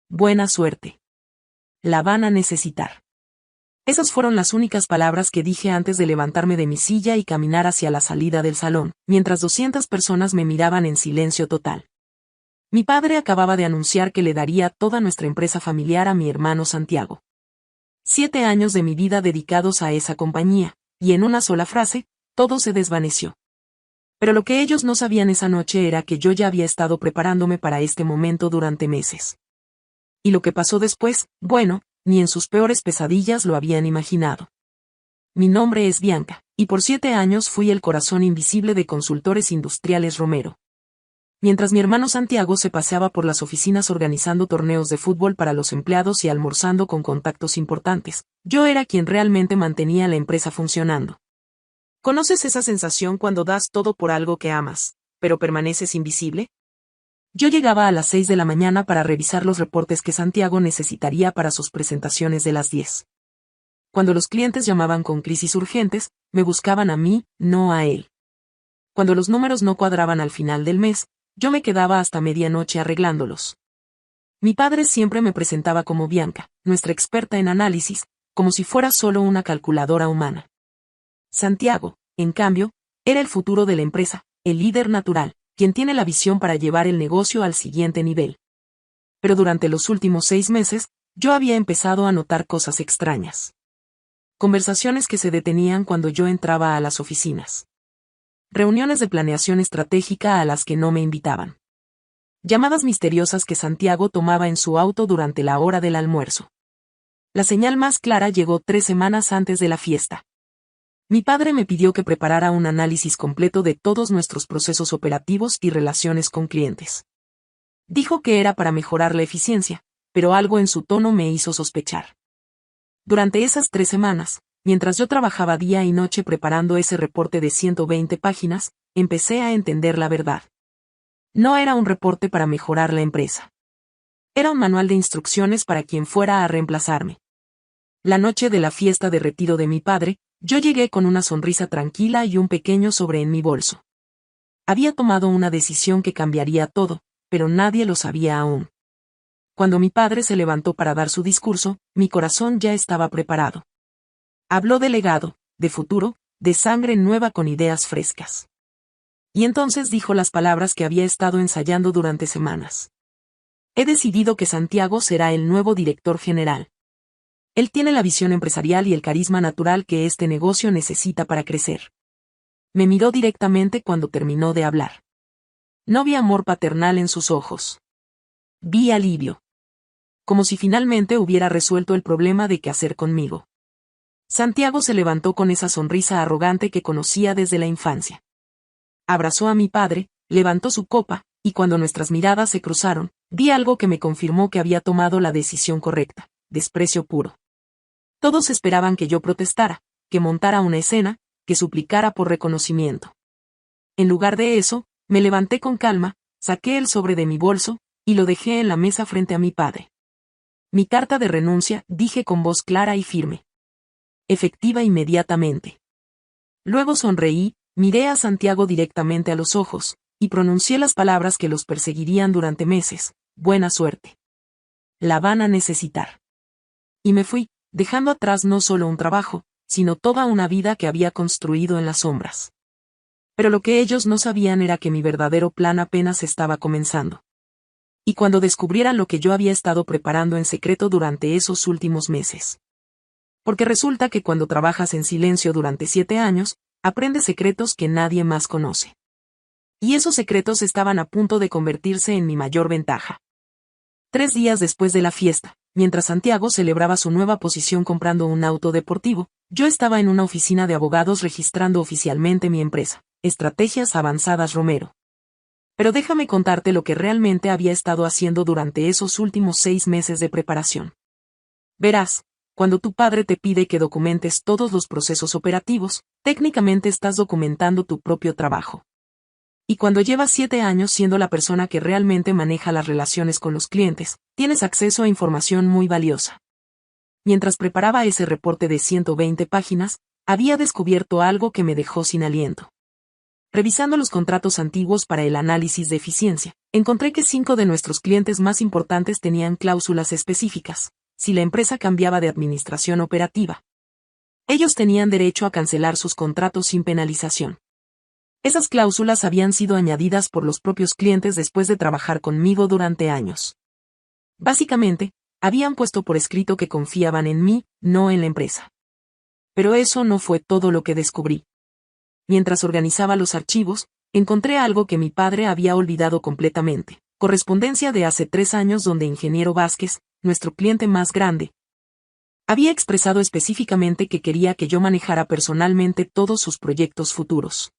Buena suerte. La van a necesitar. Esas fueron las únicas palabras que dije antes de levantarme de mi silla y caminar hacia la salida del salón, mientras 200 personas me miraban en silencio total. Mi padre acababa de anunciar que le daría toda nuestra empresa familiar a mi hermano Santiago. 7 años de mi vida dedicados a esa compañía, y en una sola frase, todo se desvaneció. Pero lo que ellos no sabían esa noche era que yo ya había estado preparándome para este momento durante meses. Y lo que pasó después, bueno, ni en sus peores pesadillas lo habían imaginado. Mi nombre es Bianca, y por 7 años fui el corazón invisible de Consultores Industriales Romero. Mientras mi hermano Santiago se paseaba por las oficinas organizando torneos de fútbol para los empleados y almorzando con contactos importantes, yo era quien realmente mantenía la empresa funcionando. ¿Conoces esa sensación cuando das todo por algo que amas, pero permaneces invisible? Yo llegaba a las 6 de la mañana para revisar los reportes que Santiago necesitaría para sus presentaciones de las 10. Cuando los clientes llamaban con crisis urgentes, me buscaban a mí, no a él. Cuando los números no cuadraban al final del mes, yo me quedaba hasta medianoche arreglándolos. Mi padre siempre me presentaba como Bianca, nuestra experta en análisis, como si fuera solo una calculadora humana. Santiago, en cambio, era el futuro de la empresa, el líder natural, quien tiene la visión para llevar el negocio al siguiente nivel. Pero durante los últimos 6 meses, yo había empezado a notar cosas extrañas. Conversaciones que se detenían cuando yo entraba a las oficinas. Reuniones de planeación estratégica a las que no me invitaban. Llamadas misteriosas que Santiago tomaba en su auto durante la hora del almuerzo. La señal más clara llegó 3 semanas antes de la fiesta. Mi padre me pidió que preparara un análisis completo de todos nuestros procesos operativos y relaciones con clientes. Dijo que era para mejorar la eficiencia, pero algo en su tono me hizo sospechar. Durante esas 3 semanas, mientras yo trabajaba día y noche preparando ese reporte de 120 páginas, empecé a entender la verdad. No era un reporte para mejorar la empresa. Era un manual de instrucciones para quien fuera a reemplazarme. La noche de la fiesta de retiro de mi padre, yo llegué con una sonrisa tranquila y un pequeño sobre en mi bolso. Había tomado una decisión que cambiaría todo, pero nadie lo sabía aún. Cuando mi padre se levantó para dar su discurso, mi corazón ya estaba preparado. Habló de legado, de futuro, de sangre nueva con ideas frescas. Y entonces dijo las palabras que había estado ensayando durante semanas. He decidido que Santiago será el nuevo director general. Él tiene la visión empresarial y el carisma natural que este negocio necesita para crecer. Me miró directamente cuando terminó de hablar. No vi amor paternal en sus ojos. Vi alivio. Como si finalmente hubiera resuelto el problema de qué hacer conmigo. Santiago se levantó con esa sonrisa arrogante que conocía desde la infancia. Abrazó a mi padre, levantó su copa, y cuando nuestras miradas se cruzaron, vi algo que me confirmó que había tomado la decisión correcta: desprecio puro. Todos esperaban que yo protestara, que montara una escena, que suplicara por reconocimiento. En lugar de eso, me levanté con calma, saqué el sobre de mi bolso, y lo dejé en la mesa frente a mi padre. Mi carta de renuncia, dije con voz clara y firme. Efectiva inmediatamente. Luego sonreí, miré a Santiago directamente a los ojos, y pronuncié las palabras que los perseguirían durante meses: buena suerte. La van a necesitar. Y me fui, dejando atrás no solo un trabajo, sino toda una vida que había construido en las sombras. Pero lo que ellos no sabían era que mi verdadero plan apenas estaba comenzando. Y cuando descubrieran lo que yo había estado preparando en secreto durante esos últimos meses. Porque resulta que cuando trabajas en silencio durante 7 años, aprendes secretos que nadie más conoce. Y esos secretos estaban a punto de convertirse en mi mayor ventaja. 3 días después de la fiesta, mientras Santiago celebraba su nueva posición comprando un auto deportivo, yo estaba en una oficina de abogados registrando oficialmente mi empresa, Estrategias Avanzadas Romero. Pero déjame contarte lo que realmente había estado haciendo durante esos últimos 6 meses de preparación. Verás, cuando tu padre te pide que documentes todos los procesos operativos, técnicamente estás documentando tu propio trabajo. Y cuando llevas 7 años siendo la persona que realmente maneja las relaciones con los clientes, tienes acceso a información muy valiosa. Mientras preparaba ese reporte de 120 páginas, había descubierto algo que me dejó sin aliento. Revisando los contratos antiguos para el análisis de eficiencia, encontré que 5 de nuestros clientes más importantes tenían cláusulas específicas. Si la empresa cambiaba de administración operativa, ellos tenían derecho a cancelar sus contratos sin penalización. Esas cláusulas habían sido añadidas por los propios clientes después de trabajar conmigo durante años. Básicamente, habían puesto por escrito que confiaban en mí, no en la empresa. Pero eso no fue todo lo que descubrí. Mientras organizaba los archivos, encontré algo que mi padre había olvidado completamente. Correspondencia de hace 3 años donde Ingeniero Vázquez, nuestro cliente más grande, había expresado específicamente que quería que yo manejara personalmente todos sus proyectos futuros.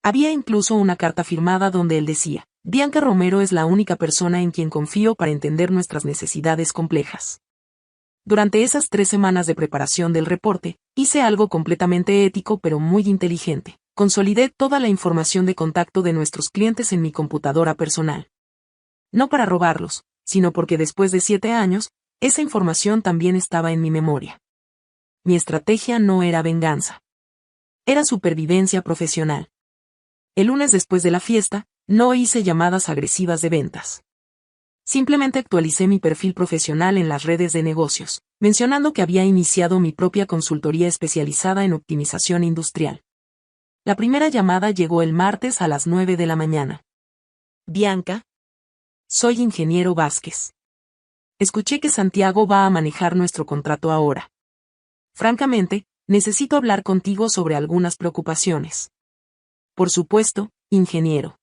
Había incluso una carta firmada donde él decía: Bianca Romero es la única persona en quien confío para entender nuestras necesidades complejas. Durante esas 3 semanas de preparación del reporte, hice algo completamente ético pero muy inteligente. Consolidé toda la información de contacto de nuestros clientes en mi computadora personal. No para robarlos, sino porque después de 7 años, esa información también estaba en mi memoria. Mi estrategia no era venganza. Era supervivencia profesional. El lunes después de la fiesta, no hice llamadas agresivas de ventas. Simplemente actualicé mi perfil profesional en las redes de negocios, mencionando que había iniciado mi propia consultoría especializada en optimización industrial. La primera llamada llegó el martes a las 9 de la mañana. Bianca, soy Ingeniero Vázquez. Escuché que Santiago va a manejar nuestro contrato ahora. Francamente, necesito hablar contigo sobre algunas preocupaciones. Por supuesto, ingeniero.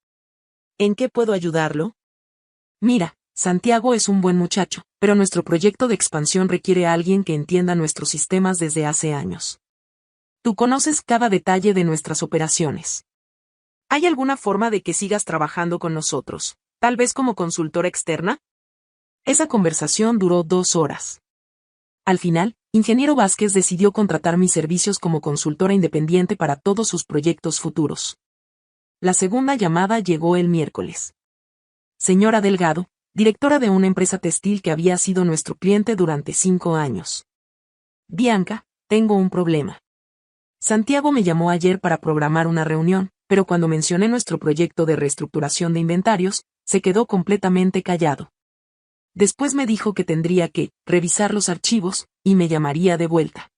¿En qué puedo ayudarlo? Mira, Santiago es un buen muchacho, pero nuestro proyecto de expansión requiere a alguien que entienda nuestros sistemas desde hace años. Tú conoces cada detalle de nuestras operaciones. ¿Hay alguna forma de que sigas trabajando con nosotros, tal vez como consultora externa? Esa conversación duró 2 horas. Al final, Ingeniero Vázquez decidió contratar mis servicios como consultora independiente para todos sus proyectos futuros. La segunda llamada llegó el miércoles. Señora Delgado, directora de una empresa textil que había sido nuestro cliente durante 5 años. Bianca, tengo un problema. Santiago me llamó ayer para programar una reunión, pero cuando mencioné nuestro proyecto de reestructuración de inventarios, se quedó completamente callado. Después me dijo que tendría que revisar los archivos, y me llamaría de vuelta.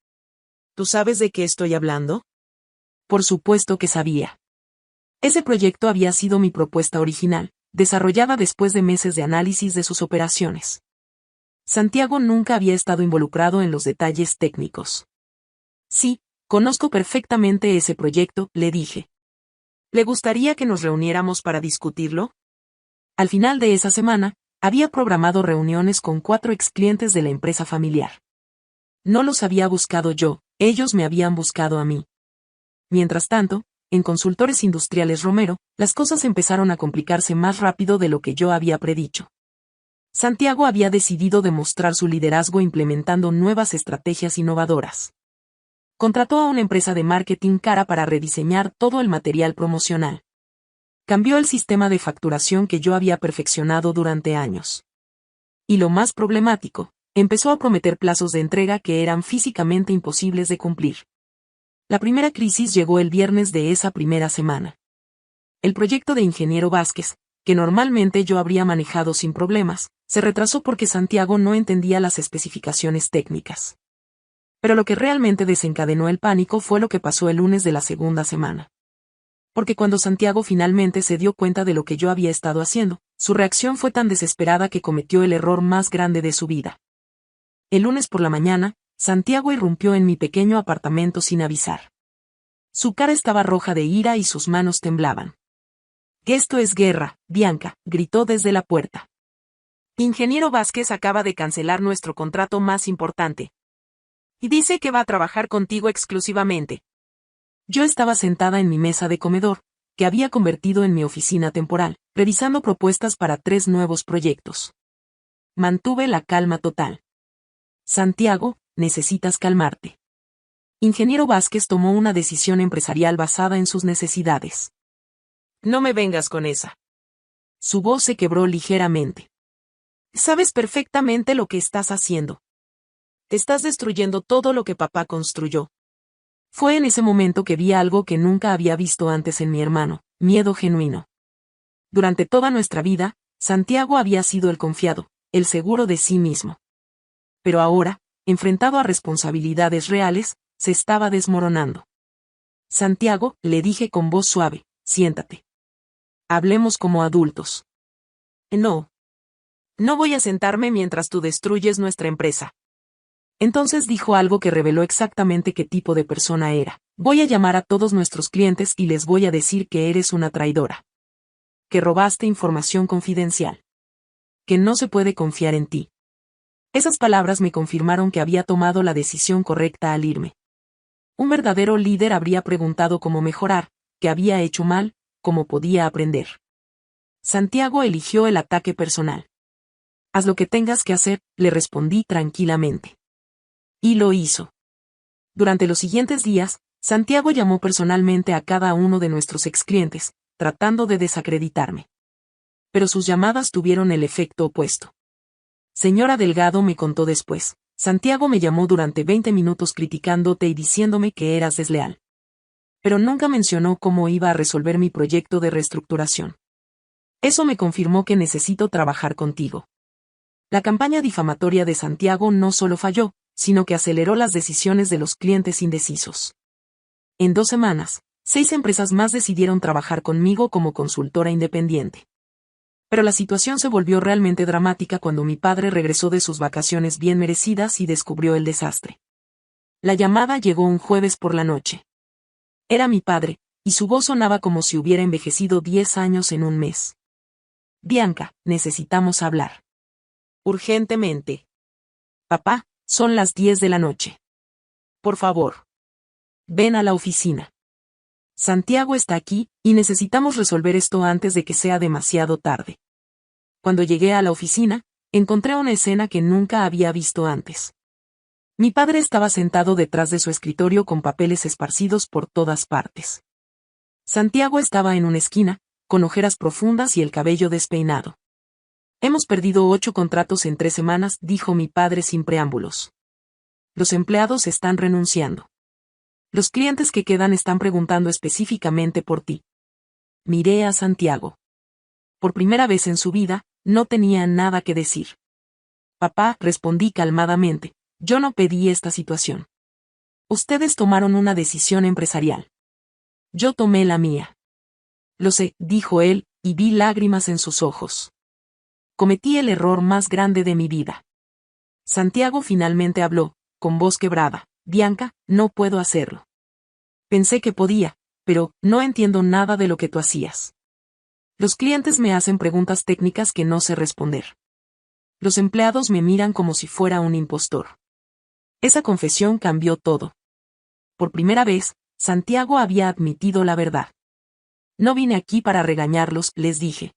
¿Tú sabes de qué estoy hablando? Por supuesto que sabía. Ese proyecto había sido mi propuesta original, desarrollada después de meses de análisis de sus operaciones. Santiago nunca había estado involucrado en los detalles técnicos. Sí, conozco perfectamente ese proyecto, le dije. ¿Le gustaría que nos reuniéramos para discutirlo? Al final de esa semana, había programado reuniones con 4 exclientes de la empresa familiar. No los había buscado yo, ellos me habían buscado a mí. Mientras tanto, en Consultores Industriales Romero, las cosas empezaron a complicarse más rápido de lo que yo había predicho. Santiago había decidido demostrar su liderazgo implementando nuevas estrategias innovadoras. Contrató a una empresa de marketing cara para rediseñar todo el material promocional. Cambió el sistema de facturación que yo había perfeccionado durante años. Y lo más problemático, empezó a prometer plazos de entrega que eran físicamente imposibles de cumplir. La primera crisis llegó el viernes de esa primera semana. El proyecto de Ingeniero Vázquez, que normalmente yo habría manejado sin problemas, se retrasó porque Santiago no entendía las especificaciones técnicas. Pero lo que realmente desencadenó el pánico fue lo que pasó el lunes de la segunda semana. Porque cuando Santiago finalmente se dio cuenta de lo que yo había estado haciendo, su reacción fue tan desesperada que cometió el error más grande de su vida. El lunes por la mañana, Santiago irrumpió en mi pequeño apartamento sin avisar. Su cara estaba roja de ira y sus manos temblaban. «Esto es guerra, Bianca», gritó desde la puerta. «Ingeniero Vázquez acaba de cancelar nuestro contrato más importante. Y dice que va a trabajar contigo exclusivamente». Yo estaba sentada en mi mesa de comedor, que había convertido en mi oficina temporal, revisando propuestas para 3 nuevos proyectos. Mantuve la calma total. «Santiago, necesitas calmarte». Ingeniero Vázquez tomó una decisión empresarial basada en sus necesidades. «No me vengas con esa». Su voz se quebró ligeramente. «Sabes perfectamente lo que estás haciendo. Te estás destruyendo todo lo que papá construyó. Fue en ese momento que vi algo que nunca había visto antes en mi hermano, miedo genuino. Durante toda nuestra vida, Santiago había sido el confiado, el seguro de sí mismo. Pero ahora, enfrentado a responsabilidades reales, se estaba desmoronando. Santiago, le dije con voz suave, siéntate. Hablemos como adultos. No. No voy a sentarme mientras tú destruyes nuestra empresa. Entonces dijo algo que reveló exactamente qué tipo de persona era. Voy a llamar a todos nuestros clientes y les voy a decir que eres una traidora. Que robaste información confidencial. Que no se puede confiar en ti. Esas palabras me confirmaron que había tomado la decisión correcta al irme. Un verdadero líder habría preguntado cómo mejorar, qué había hecho mal, cómo podía aprender. Santiago eligió el ataque personal. Haz lo que tengas que hacer, le respondí tranquilamente. Y lo hizo. Durante los siguientes días, Santiago llamó personalmente a cada uno de nuestros exclientes, tratando de desacreditarme. Pero sus llamadas tuvieron el efecto opuesto. Señora Delgado, me contó después, Santiago me llamó durante 20 minutos criticándote y diciéndome que eras desleal. Pero nunca mencionó cómo iba a resolver mi proyecto de reestructuración. Eso me confirmó que necesito trabajar contigo. La campaña difamatoria de Santiago no solo falló, sino que aceleró las decisiones de los clientes indecisos. En 2 semanas, 6 empresas más decidieron trabajar conmigo como consultora independiente. Pero la situación se volvió realmente dramática cuando mi padre regresó de sus vacaciones bien merecidas y descubrió el desastre. La llamada llegó un jueves por la noche. Era mi padre, y su voz sonaba como si hubiera envejecido 10 años en un mes. Bianca, necesitamos hablar. Urgentemente. Papá, son las 10 de la noche. Por favor. Ven a la oficina. Santiago está aquí, y necesitamos resolver esto antes de que sea demasiado tarde. Cuando llegué a la oficina, encontré una escena que nunca había visto antes. Mi padre estaba sentado detrás de su escritorio con papeles esparcidos por todas partes. Santiago estaba en una esquina, con ojeras profundas y el cabello despeinado. Hemos perdido 8 contratos en 3 semanas, dijo mi padre sin preámbulos. Los empleados están renunciando. Los clientes que quedan están preguntando específicamente por ti. Miré a Santiago. Por primera vez en su vida, no tenía nada que decir. Papá, respondí calmadamente, yo no pedí esta situación. Ustedes tomaron una decisión empresarial. Yo tomé la mía. Lo sé, dijo él, y vi lágrimas en sus ojos. Cometí el error más grande de mi vida. Santiago finalmente habló, con voz quebrada. Bianca, no puedo hacerlo. Pensé que podía, pero no entiendo nada de lo que tú hacías. Los clientes me hacen preguntas técnicas que no sé responder. Los empleados me miran como si fuera un impostor. Esa confesión cambió todo. Por primera vez, Santiago había admitido la verdad. No vine aquí para regañarlos, les dije.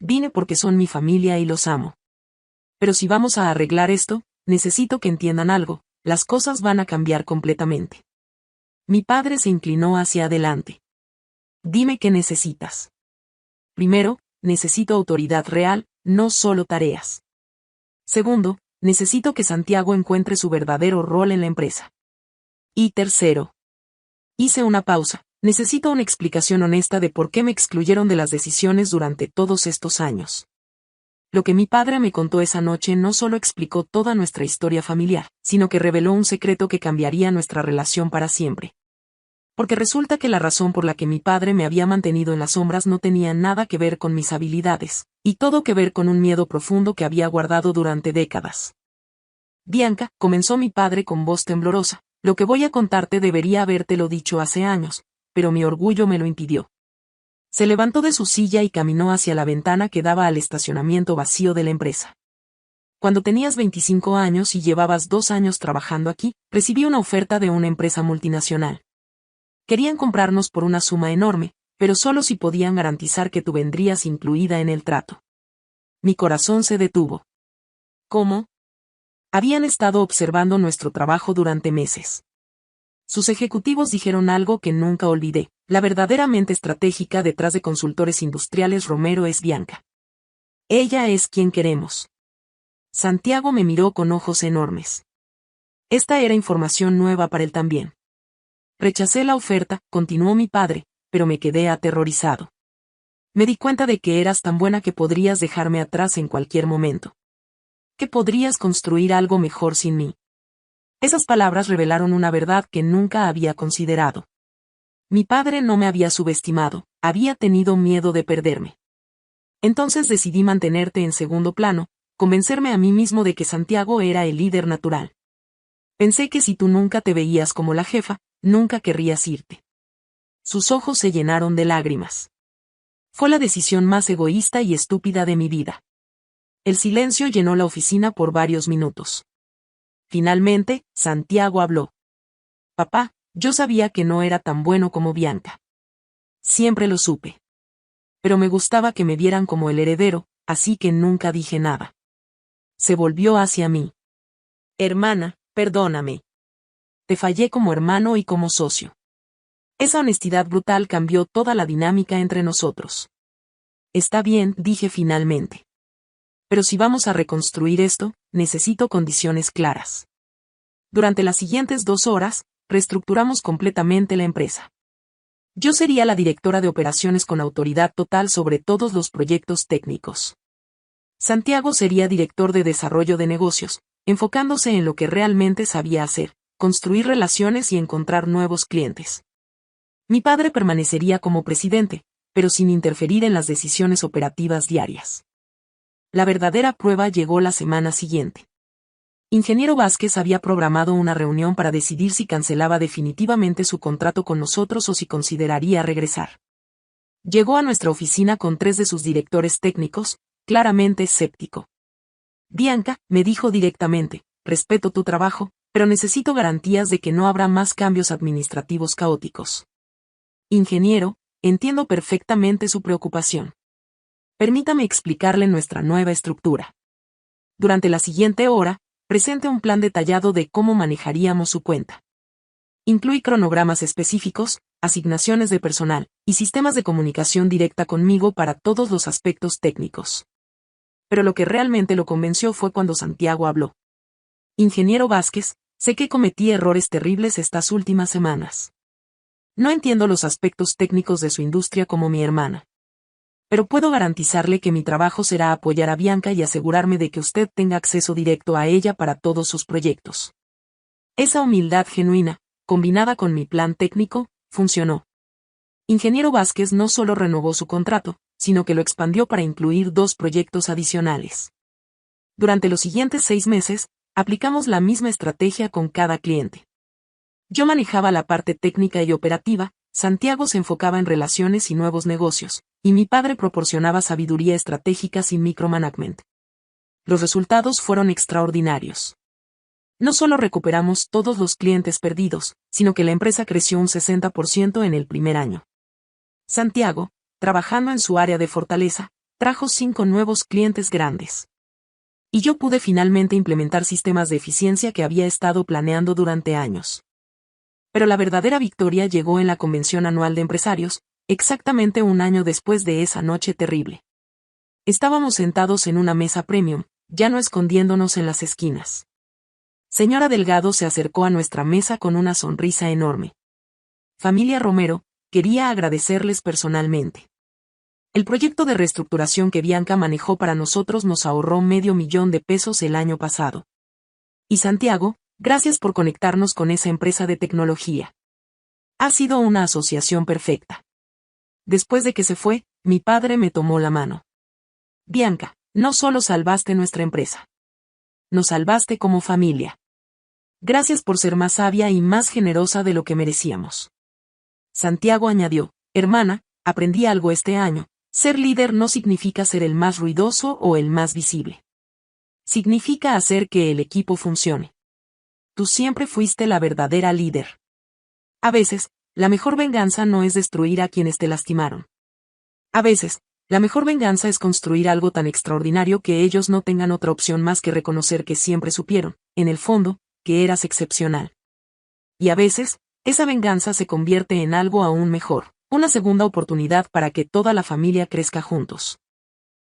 Vine porque son mi familia y los amo. Pero si vamos a arreglar esto, necesito que entiendan algo, las cosas van a cambiar completamente. Mi padre se inclinó hacia adelante. Dime qué necesitas. Primero, necesito autoridad real, no solo tareas. Segundo, necesito que Santiago encuentre su verdadero rol en la empresa. Y tercero. Hice una pausa. Necesito una explicación honesta de por qué me excluyeron de las decisiones durante todos estos años. Lo que mi padre me contó esa noche no solo explicó toda nuestra historia familiar, sino que reveló un secreto que cambiaría nuestra relación para siempre. Porque resulta que la razón por la que mi padre me había mantenido en las sombras no tenía nada que ver con mis habilidades, y todo que ver con un miedo profundo que había guardado durante décadas. Bianca, comenzó mi padre con voz temblorosa, lo que voy a contarte debería habértelo dicho hace años, pero mi orgullo me lo impidió. Se levantó de su silla y caminó hacia la ventana que daba al estacionamiento vacío de la empresa. Cuando tenías 25 años y llevabas 2 años trabajando aquí, recibí una oferta de una empresa multinacional. Querían comprarnos por una suma enorme, pero solo si podían garantizar que tú vendrías incluida en el trato. Mi corazón se detuvo. ¿Cómo? Habían estado observando nuestro trabajo durante meses. Sus ejecutivos dijeron algo que nunca olvidé. La verdadera mente estratégica detrás de Consultores Industriales Romero es Bianca. Ella es quien queremos. Santiago me miró con ojos enormes. Esta era información nueva para él también. Rechacé la oferta, continuó mi padre, pero me quedé aterrorizado. Me di cuenta de que eras tan buena que podrías dejarme atrás en cualquier momento. Que podrías construir algo mejor sin mí. Esas palabras revelaron una verdad que nunca había considerado. Mi padre no me había subestimado, había tenido miedo de perderme. Entonces decidí mantenerte en segundo plano, convencerme a mí mismo de que Santiago era el líder natural. Pensé que si tú nunca te veías como la jefa, nunca querrías irte. Sus ojos se llenaron de lágrimas. Fue la decisión más egoísta y estúpida de mi vida. El silencio llenó la oficina por varios minutos. Finalmente, Santiago habló. Papá, yo sabía que no era tan bueno como Bianca. Siempre lo supe. Pero me gustaba que me vieran como el heredero, así que nunca dije nada. Se volvió hacia mí. Hermana, perdóname. Te fallé como hermano y como socio. Esa honestidad brutal cambió toda la dinámica entre nosotros. Está bien, dije finalmente. Pero si vamos a reconstruir esto, necesito condiciones claras. Durante las siguientes 2 horas, reestructuramos completamente la empresa. Yo sería la directora de operaciones con autoridad total sobre todos los proyectos técnicos. Santiago sería director de desarrollo de negocios, enfocándose en lo que realmente sabía hacer, construir relaciones y encontrar nuevos clientes. Mi padre permanecería como presidente, pero sin interferir en las decisiones operativas diarias. La verdadera prueba llegó la semana siguiente. Ingeniero Vázquez había programado una reunión para decidir si cancelaba definitivamente su contrato con nosotros o si consideraría regresar. Llegó a nuestra oficina con 3 de sus directores técnicos, claramente escéptico. Bianca, me dijo directamente, respeto tu trabajo, pero necesito garantías de que no habrá más cambios administrativos caóticos. Ingeniero, entiendo perfectamente su preocupación. Permítame explicarle nuestra nueva estructura. Durante la siguiente hora, presente un plan detallado de cómo manejaríamos su cuenta. Incluye cronogramas específicos, asignaciones de personal, y sistemas de comunicación directa conmigo para todos los aspectos técnicos. Pero lo que realmente lo convenció fue cuando Santiago habló. Ingeniero Vázquez, sé que cometí errores terribles estas últimas semanas. No entiendo los aspectos técnicos de su industria como mi hermana. Pero puedo garantizarle que mi trabajo será apoyar a Bianca y asegurarme de que usted tenga acceso directo a ella para todos sus proyectos. Esa humildad genuina, combinada con mi plan técnico, funcionó. Ingeniero Vázquez no solo renovó su contrato, sino que lo expandió para incluir 2 proyectos adicionales. Durante los siguientes 6 meses, aplicamos la misma estrategia con cada cliente. Yo manejaba la parte técnica y operativa, Santiago se enfocaba en relaciones y nuevos negocios, y mi padre proporcionaba sabiduría estratégica sin micromanagement. Los resultados fueron extraordinarios. No solo recuperamos todos los clientes perdidos, sino que la empresa creció un 60% en el primer año. Santiago, trabajando en su área de fortaleza, trajo 5 nuevos clientes grandes. Y yo pude finalmente implementar sistemas de eficiencia que había estado planeando durante años. Pero la verdadera victoria llegó en la convención anual de empresarios, exactamente un año después de esa noche terrible. Estábamos sentados en una mesa premium, ya no escondiéndonos en las esquinas. Señora Delgado se acercó a nuestra mesa con una sonrisa enorme. Familia Romero, quería agradecerles personalmente. El proyecto de reestructuración que Bianca manejó para nosotros nos ahorró $500,000 el año pasado. Y Santiago, gracias por conectarnos con esa empresa de tecnología. Ha sido una asociación perfecta. Después de que se fue, mi padre me tomó la mano. Bianca, no solo salvaste nuestra empresa. Nos salvaste como familia. Gracias por ser más sabia y más generosa de lo que merecíamos. Santiago añadió, hermana, aprendí algo este año, ser líder no significa ser el más ruidoso o el más visible. Significa hacer que el equipo funcione. Tú siempre fuiste la verdadera líder. A veces, la mejor venganza no es destruir a quienes te lastimaron. A veces, la mejor venganza es construir algo tan extraordinario que ellos no tengan otra opción más que reconocer que siempre supieron, en el fondo, que eras excepcional. Y a veces, esa venganza se convierte en algo aún mejor, una segunda oportunidad para que toda la familia crezca juntos.